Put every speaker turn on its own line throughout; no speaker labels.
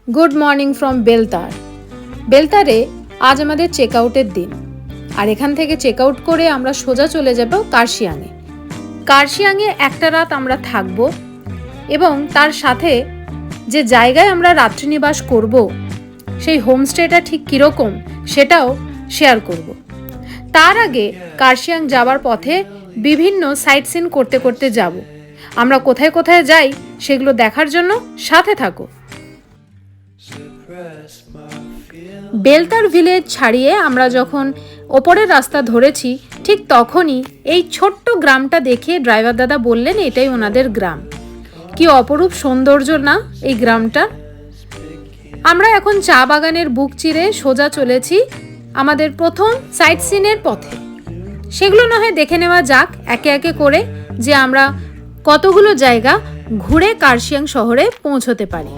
Good morning from বেলতার। বেলতারে আজ আমাদের চেক আউটের দিন, আর এখান থেকে চেক আউট করে আমরা সোজা চলে যাব কার্শিয়াংয়ে। কার্শিয়াংয়ে একটা রাত আমরা থাকব এবং তার সাথে যে জায়গায় আমরা রাত্রিনিবাস করব সেই হোমস্টেটা ঠিক কীরকম সেটাও শেয়ার করব। তার আগে কার্শিয়াং যাওয়ার পথে বিভিন্ন সাইট সিন করতে করতে যাব। আমরা কোথায় কোথায় যাই সেগুলো দেখার জন্য সাথে থাকো। বেলতার ভিলেজ ছাড়িয়ে আমরা যখন ওপরের রাস্তা ধরেছি ঠিক তখনই এই ছোট্ট গ্রামটা দেখে ড্রাইভার দাদা বললেন এটাই ওনাদের গ্রাম। কি অপরূপ সৌন্দর্য না এই গ্রামটা। আমরা এখন চা বাগানের বুক চিরে সোজা চলেছি আমাদের প্রথম সাইট সিনের পথে। সেগুলো না হয় দেখে নেওয়া যাক একে একে করে, যে আমরা কতগুলো জায়গা ঘুরে কার্শিয়াং শহরে পৌঁছতে পারি।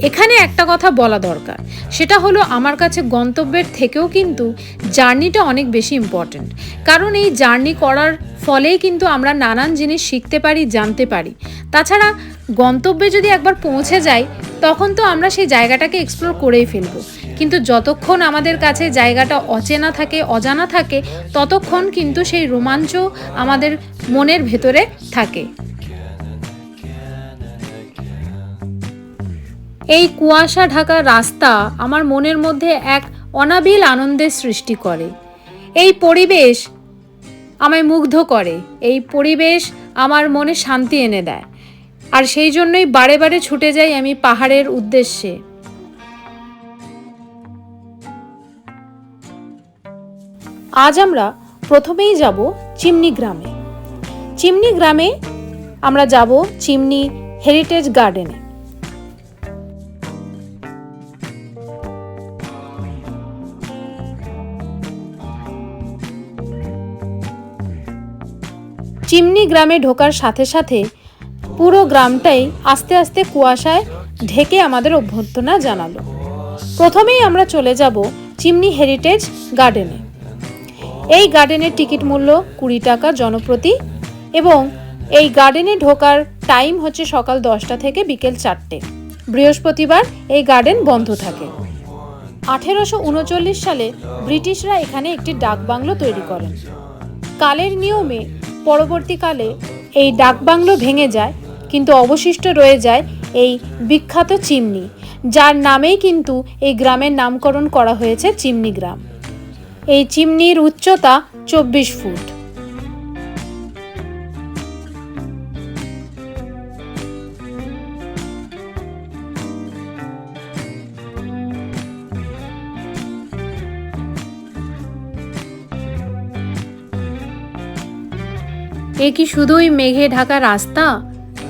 এখানে একটা কথা বলা দরকার, সেটা হলো আমার কাছে গন্তব্যের থেকেও কিন্তু জার্নিটা অনেক বেশি ইম্পর্ট্যান্ট। কারণ এই জার্নি করার ফলেই কিন্তু আমরা নানান জিনিস শিখতে পারি, জানতে পারি। তাছাড়া গন্তব্যে যদি একবার পৌঁছে যাই তখন তো আমরা সেই জায়গাটাকে এক্সপ্লোর করেই ফেলবো, কিন্তু যতক্ষণ আমাদের কাছে জায়গাটা অচেনা থাকে, অজানা থাকে, ততক্ষণ কিন্তু সেই রোমাঞ্চ আমাদের মনের ভেতরে থাকে। এই কুয়াশা ঢাকা রাস্তা আমার মনের মধ্যে এক অনাবিল আনন্দের সৃষ্টি করে। এই পরিবেশ আমায় মুগ্ধ করে, এই পরিবেশ আমার মনে শান্তি এনে দেয়, আর সেই জন্যই বারে বারে ছুটে যাই আমি পাহাড়ের উদ্দেশ্যে। আজ আমরা প্রথমেই যাব চিমনি গ্রামে। চিমনি গ্রামে আমরা যাব চিমনি হেরিটেজ গার্ডেনে। চিমনি গ্রামে ঢোকার সাথে সাথে পুরো গ্রামটাই আস্তে আস্তে কুয়াশায় ঢেকে আমাদের অভ্যর্থনা জানালো। প্রথমেই আমরা চলে যাব চিমনি হেরিটেজ গার্ডেনে। এই গার্ডেনের টিকিট মূল্য 20 টাকা জনপ্রতি, এবং এই গার্ডেনে ঢোকার টাইম হচ্ছে সকাল 10টা থেকে বিকেল 4টে। বৃহস্পতিবার এই গার্ডেন বন্ধ থাকে। 1839 সালে ব্রিটিশরা এখানে একটি ডাকবাংলো তৈরি করেন। কালের নিয়মে পরবর্তীকালে এই ডাকবাংলো ভেঙে যায়, কিন্তু অবশিষ্ট রয়ে যায় এই বিখ্যাত চিমনি, যার নামেই কিন্তু এই গ্রামের নামকরণ করা হয়েছে চিমনি গ্রাম। এই চিমনির উচ্চতা 24 ফুট। এ কি শুধুই মেঘে ঢাকা রাস্তা,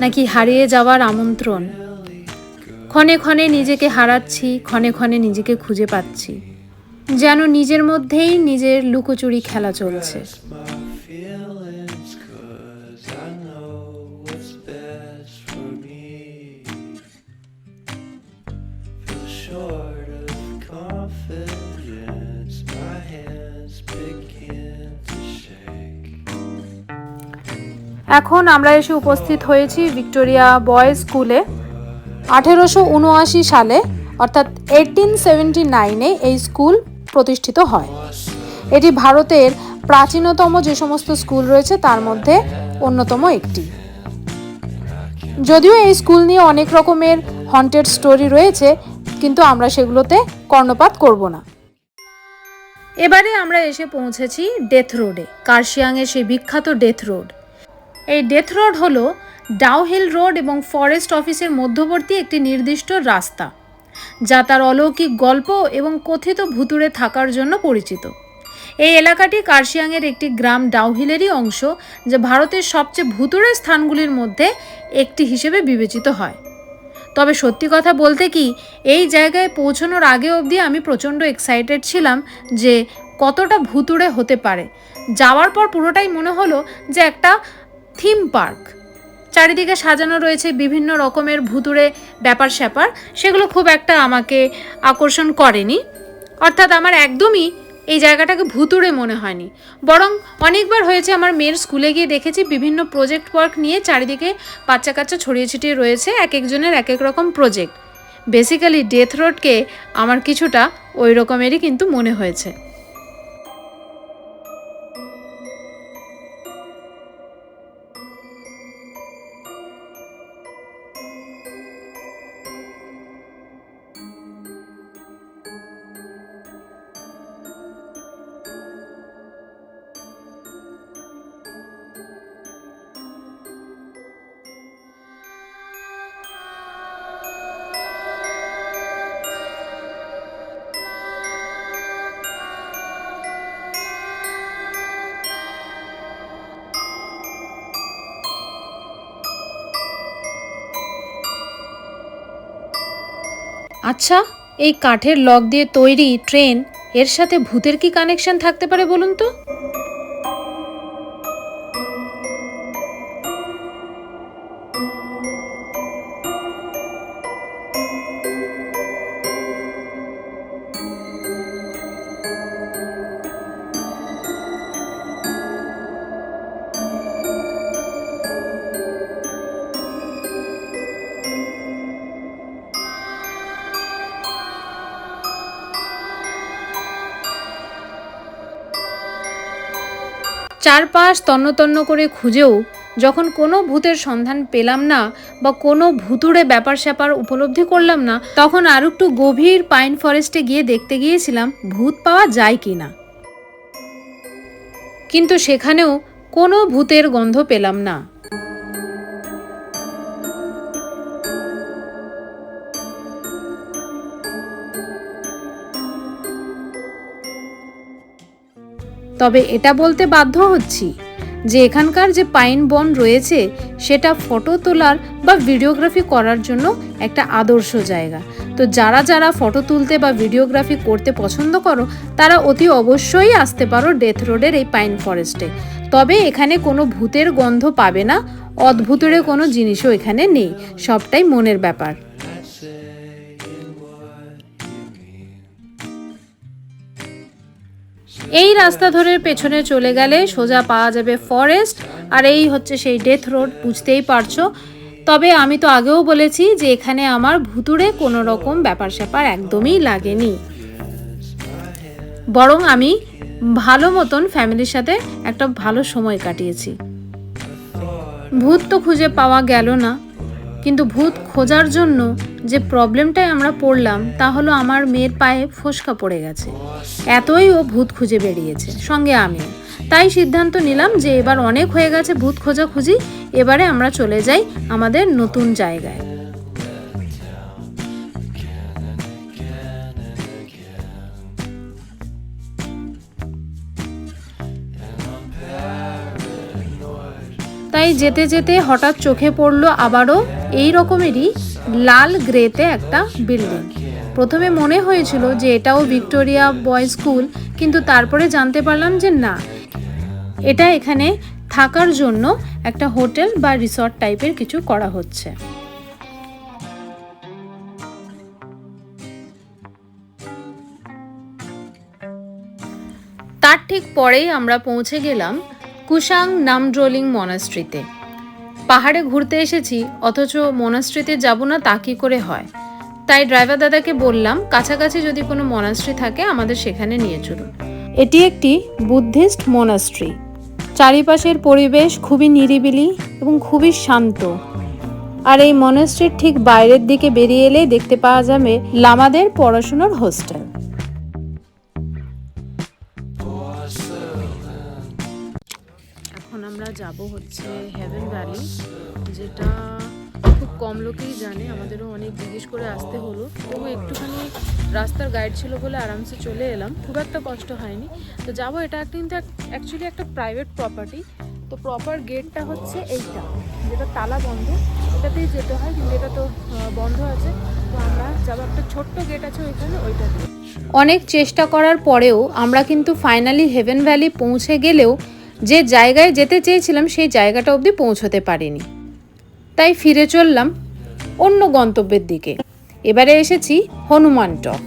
নাকি হারিয়ে যাওয়ার আমন্ত্রণ? ক্ষণে ক্ষণে নিজেকে হারাচ্ছি, ক্ষণে ক্ষণে নিজেকে খুঁজে পাচ্ছি, যেন নিজের মধ্যেই নিজের লুকোচুরি খেলা চলছে। এখন আমরা এসে উপস্থিত হয়েছি ভিক্টোরিয়া বয়েজ স্কুলে। 1879 সালে অর্থাৎ 1879-এ এই স্কুল প্রতিষ্ঠিত হয়। এটি ভারতের প্রাচীনতম যে সমস্ত স্কুল রয়েছে তার মধ্যে অন্যতম একটি। যদিও এই স্কুল নিয়ে অনেক রকমের হন্টেড স্টোরি রয়েছে, কিন্তু আমরা সেগুলোতে কর্ণপাত করব না। এবারে আমরা এসে পৌঁছেছি ডেথ রোডে, কার্শিয়াংয়ের সেই বিখ্যাত ডেথ রোড। এই ডেথ রোড হলো ডাউহিল রোড এবং ফরেস্ট অফিসের মধ্যবর্তী একটি নির্দিষ্ট রাস্তা, যা তার অলৌকিক গল্প এবং কথিত ভুতুড়ে থাকার জন্য পরিচিত। এই এলাকাটি কার্শিয়াংয়ের একটি গ্রাম ডাউহিলেরই অংশ, যা ভারতের সবচেয়ে ভুতুড়ে স্থানগুলির মধ্যে একটি হিসেবে বিবেচিত হয়। তবে সত্যি কথা বলতে কি, এই জায়গায় পৌঁছানোর আগে অবধি আমি প্রচণ্ড এক্সাইটেড ছিলাম যে কতটা ভুতুড়ে হতে পারে। যাওয়ার পর পুরোটাই মনে হলো যে একটা থিম পার্ক। চারিদিকে সাজানো রয়েছে বিভিন্ন রকমের ভুতুড়ে ব্যাপার স্যাপার, সেগুলো খুব একটা আমাকে আকর্ষণ করেনি। অর্থাৎ আমার একদমই এই জায়গাটাকে ভুতুড়ে মনে হয়নি, বরং অনেকবার হয়েছে আমার মেয়ের স্কুলে গিয়ে দেখেছি বিভিন্ন প্রজেক্ট ওয়ার্ক নিয়ে চারিদিকে বাচ্চা কাচ্চা ছড়িয়ে ছিটিয়ে রয়েছে, এক একজনের এক এক রকম প্রজেক্ট। বেসিক্যালি ডেথ রোডকে আমার কিছুটা ওই রকমেরই কিন্তু মনে হয়েছে। আচ্ছা, এই কাঠের লক দিয়ে তৈরি ট্রেন, এর সাথে ভূতের কি কানেকশন থাকতে পারে বলুন তো? চারপাশ তন্ন তন্ন করে খুঁজেও যখন কোনো ভূতের সন্ধান পেলাম না বা কোনো ভুতুড়ে ব্যাপার স্যাপার উপলব্ধি করলাম না, তখন আর একটু গভীর পাইন ফরেস্টে গিয়ে দেখতে গিয়েছিলাম ভূত পাওয়া যায় কি না। কিন্তু সেখানেও কোনো ভূতের গন্ধ পেলাম না। তবে এটা বলতে বাধ্য হচ্ছি যে এখানকার যে পাইন বন রয়েছে সেটা ফটো তোলার বা ভিডিওগ্রাফি করার জন্য একটা আদর্শ জায়গা। তো যারা যারা ফটো তুলতে বা ভিডিওগ্রাফি করতে পছন্দ করো তারা অতি অবশ্যই আসতে পারো ডেথ রোডের এই পাইন ফরেস্টে। তবে এখানে কোনো ভূতের গন্ধ পাবে না, অদ্ভুতের কোনো জিনিসও এখানে নেই, সবটাই মনের ব্যাপার। এই রাস্তা ধরে পেছনে চলে গেলে সোজা পাওয়া যাবে ফরেস্ট, আর এই হচ্ছে সেই ডেথ রোড, বুঝতেই পারছো। তবে আমি তো আগেও বলেছি যে এখানে আমার ভুতুড়ে কোনো রকম ব্যাপার স্যাপার একদমই লাগেনি, বরং আমি ভালো মতন ফ্যামিলির সাথে একটা ভালো সময় কাটিয়েছি। ভূত তো খুঁজে পাওয়া গেল না, কিন্তু ভূত খোঁজার জন্য যে প্রবলেমটাই আমরা পড়লাম তা হলো আমার মেয়ের পায়ে ফোসকা পড়ে গেছে, এতই ও ভূত খুঁজে বেরিয়েছে, সঙ্গে আমিও। তাই সিদ্ধান্ত নিলাম যে এবার অনেক হয়ে গেছে ভূত খোঁজাখুঁজি, এবারে আমরা চলে যাই আমাদের নতুন জায়গায়। তাই যেতে যেতে হঠাৎ চোখে পড়লো আবারও এই রকমেরই লাল গ্রেতে একটা বিল্ডিং। প্রথমে মনে হয়েছিল যে এটাও ভিক্টোরিয়া বয়েজ স্কুল, কিন্তু তারপরে জানতে পারলাম যে না, এটা এখানে থাকার জন্য একটা হোটেল বা রিসর্ট টাইপের কিছু করা হচ্ছে। তার ঠিক পরেই আমরা পৌঁছে গেলাম কুশাং নামড্রোলিং মনাস্ট্রিতে। পাহাড়ে ঘুরতে এসেছি অথচ মনাস্ট্রিতে যাব না তা কি করে হয়? তাই ড্রাইভার দাদাকে বললাম কাছাকাছি যদি কোনো মনাস্ট্রি থাকে আমাদের সেখানে নিয়ে চলুন। এটি একটি বুদ্ধিস্ট মনাস্ট্রি, চারিপাশের পরিবেশ খুবই নিরিবিলি এবং খুবই শান্ত। আর এই মনাস্ট্রির ঠিক বাইরের দিকে বেরিয়ে এলে দেখতে পাওয়া যাবে লামাদের পড়াশোনার হোস্টেল। এখন আমরা যাব হচ্ছে হেভেন ভ্যালি, যেটা খুব কম লোকেই জানে, আমাদেরও অনেক জিজ্ঞেস করে আসতে হলো, তবু একটুখানি রাস্তার গাইড ছিল বলে আরামসে চলে এলাম, খুব একটা কষ্ট হয়নি। তো যাবো, এটা কিন্তু অ্যাকচুয়ালি একটা প্রাইভেট প্রপার্টি। তো প্রপার গেটটা হচ্ছে এইটা, যেটা তালা বন্ধ, এটাতেই যেতে হয়, কিন্তু এটা তো বন্ধ আছে। তো আমরা যাবো, একটা ছোট্ট গেট আছে ওইখানে, ওইটা দিয়ে। অনেক চেষ্টা করার পরেও আমরা কিন্তু ফাইনালি হেভেন ভ্যালি পৌঁছে গেলেও যে জায়গায় যেতে চেয়েছিলাম সেই জায়গাটা অবধি পৌঁছতে পারিনি, তাই ফিরে চললাম অন্য গন্তব্যের দিকে। এবারে এসেছি হনুমান টক।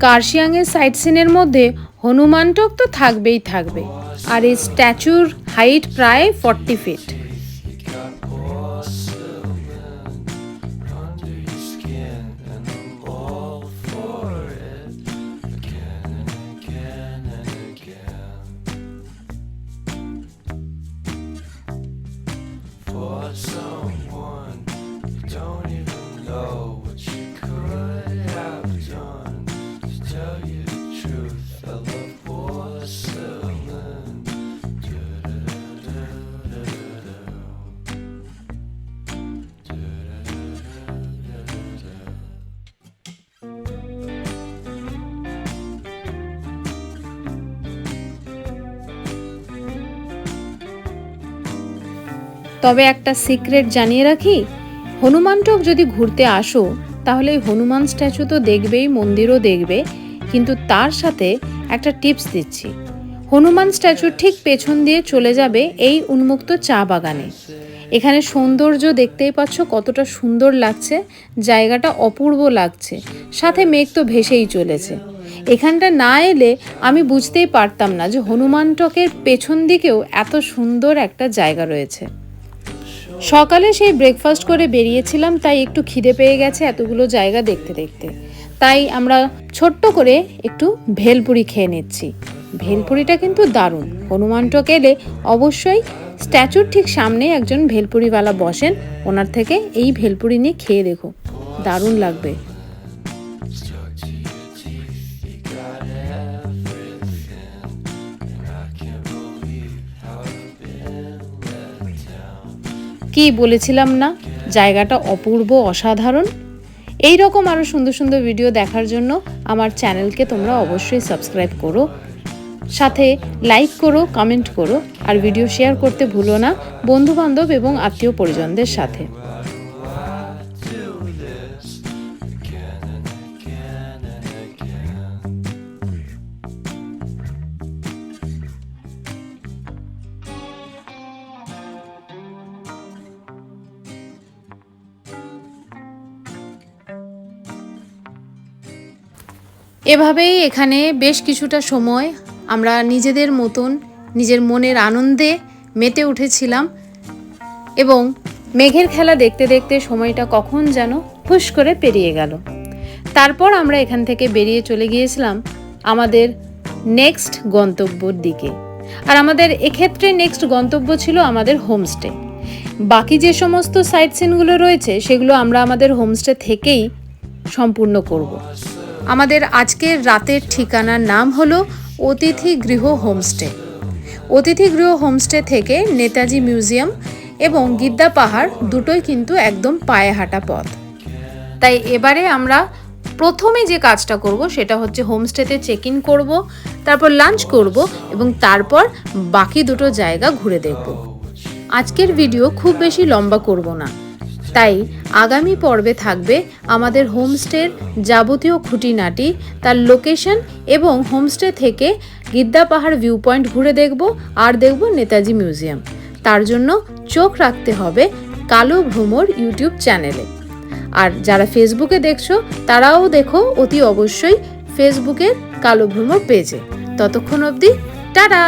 কার্শিয়াংয়ের সাইট সিনের মধ্যে হনুমানটক তো থাকবেই থাকবে, আর এই স্ট্যাচুর হাইট প্রায় 40 ফিট। তবে একটা সিক্রেট জানিয়ে রাখি, হনুমানটক যদি ঘুরতে আসো তাহলে হনুমান স্ট্যাচু তো দেখবেই, মন্দিরও দেখবে, কিন্তু তার সাথে একটা টিপস দিচ্ছি। হনুমান স্ট্যাচুর ঠিক পেছন দিয়ে চলে যাবে এই উন্মুক্ত চা বাগানে। এখানে সৌন্দর্য দেখতেই পাচ্ছ কতটা সুন্দর লাগছে, জায়গাটা অপূর্ব লাগছে, সাথে মেঘ তো ভেসেই চলেছে। এখানটা না এলে আমি বুঝতেই পারতাম না যে হনুমানটকের পেছন দিকেও এত সুন্দর একটা জায়গা রয়েছে। সকালে সেই ব্রেকফাস্ট করে বেরিয়েছিলাম, তাই একটু খিদে পেয়ে গেছে এতগুলো জায়গা দেখতে দেখতে, তাই আমরা ছোট্ট করে একটু ভেলপুরি খেয়ে নিচ্ছি। ভেলপুরিটা কিন্তু দারুণ। হনুমানটক এলে অবশ্যই স্ট্যাচুর ঠিক সামনে একজন ভেলপুরিওয়ালা বসেন, ওনার থেকে এই ভেলপুরি নিয়ে খেয়ে দেখো, দারুণ লাগবে। কি বলেছিলাম না, জায়গাটা অপূর্ব, অসাধারণ। এই রকম আরও সুন্দর সুন্দর ভিডিও দেখার জন্য আমার চ্যানেলকে তোমরা অবশ্যই সাবস্ক্রাইব করো, সাথে লাইক করো, কমেন্ট করো, আর ভিডিও শেয়ার করতে ভুলো না বন্ধুবান্ধব এবং আত্মীয় পরিজনদের সাথে। এভাবেই এখানে বেশ কিছুটা সময় আমরা নিজেদের মতন নিজের মনের আনন্দে মেতে উঠেছিলাম, এবং মেঘের খেলা দেখতে দেখতে সময়টা কখন যেন ফুস করে পেরিয়ে গেল। তারপর আমরা এখান থেকে বেরিয়ে চলে গিয়েছিলাম আমাদের নেক্সট গন্তব্যর দিকে। আর আমাদের এক্ষেত্রে নেক্সট গন্তব্য ছিল আমাদের হোমস্টে। বাকি যে সমস্ত সাইট সিনগুলো রয়েছে সেগুলো আমরা আমাদের হোমস্টে থেকেই সম্পূর্ণ করব। আমাদের আজকের রাতের ঠিকানার নাম হলো অতিথি গৃহ হোমস্টে। অতিথি গৃহ হোমস্টে থেকে নেতাজি মিউজিয়াম এবং গিদ্দা পাহাড় দুটোই কিন্তু একদম পায়ে হাঁটা পথ। তাই এবারে আমরা প্রথমে যে কাজটা করব সেটা হচ্ছে হোমস্টেতে চেক ইন করবো, তারপর লাঞ্চ করব এবং তারপর বাকি দুটো জায়গা ঘুরে দেখব। আজকের ভিডিও খুব বেশি লম্বা করব না, তাই আগামী পর্বে থাকবে আমাদের হোমস্টের যাবতীয় খুঁটিনাটি, তার লোকেশন এবং হোমস্টে থেকে গিদ্দা পাহাড় ভিউ পয়েন্ট ঘুরে দেখব আর দেখব নেতাজি মিউজিয়াম। তার জন্য চোখ রাখতে হবে কালো ভ্রমর ইউটিউব চ্যানেলে। আর যারা ফেসবুকে দেখছো তারাও দেখো অতি অবশ্যই ফেসবুকের কালো ভ্রমর পেজে। ততক্ষণ অবধি টাটা।